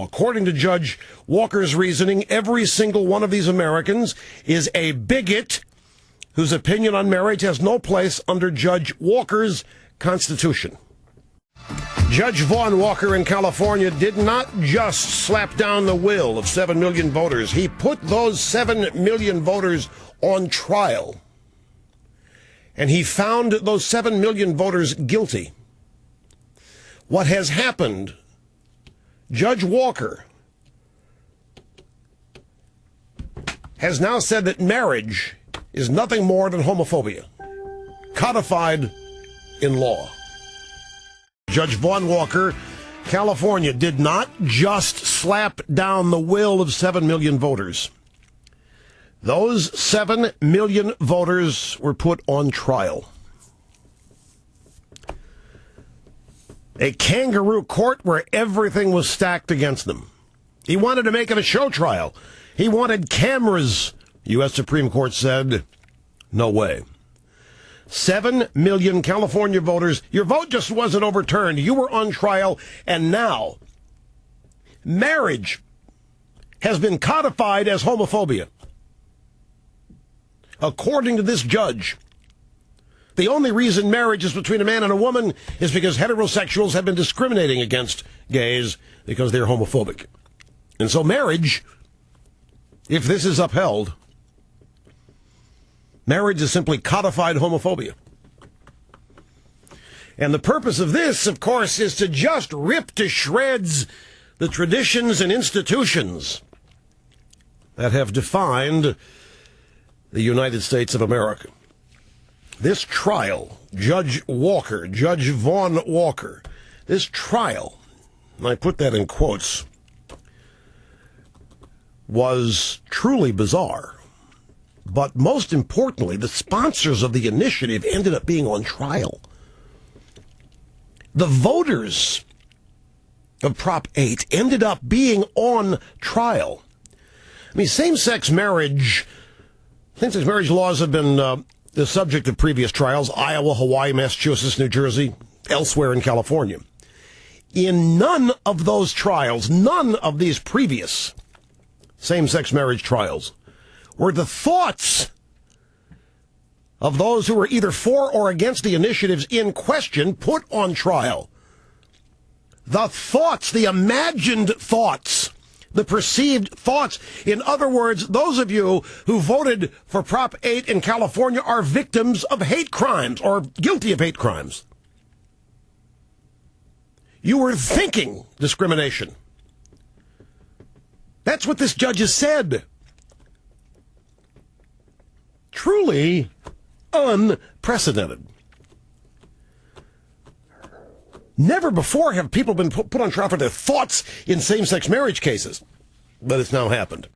According to Judge Walker's reasoning, every single one of these Americans is a bigot whose opinion on marriage has no place under Judge Walker's Constitution. Judge Vaughn Walker in California did not just slap down the will of 7 million voters. He put those 7 million voters on trial. And he found those 7 million voters guilty. What has happened, Judge Walker has now said that marriage is nothing more than homophobia, codified in law. Judge Vaughn Walker, California, did not just slap down the will of 7 million voters. Those 7 million voters were put on trial. A kangaroo court where everything was stacked against them. He wanted to make it a show trial. He wanted cameras. U.S. Supreme Court said, no way. 7 million California voters. Your vote just wasn't overturned. You were on trial, and now marriage has been codified as homophobia. According to this judge, the only reason marriage is between a man and a woman is because heterosexuals have been discriminating against gays because they're homophobic. And so marriage, if this is upheld, marriage is simply codified homophobia. And the purpose of this, of course, is to just rip to shreds the traditions and institutions that have defined the United States of America. This trial, Judge Walker, Judge Vaughn Walker, this trial, and I put that in quotes, was truly bizarre. But most importantly, the sponsors of the initiative ended up being on trial. The voters of Prop 8 ended up being on trial. I mean, same-sex marriage laws have been the subject of previous trials: Iowa, Hawaii, Massachusetts, New Jersey, elsewhere in California. In none of those trials, none of these previous same-sex marriage trials, were the thoughts of those who were either for or against the initiatives in question put on trial. The thoughts, the imagined thoughts, the perceived thoughts. In other words, those of you who voted for Prop 8 in California are victims of hate crimes or guilty of hate crimes. You were thinking discrimination. That's what this judge has said. Truly unprecedented. Never before have people been put on trial for their thoughts in same-sex marriage cases, but it's now happened.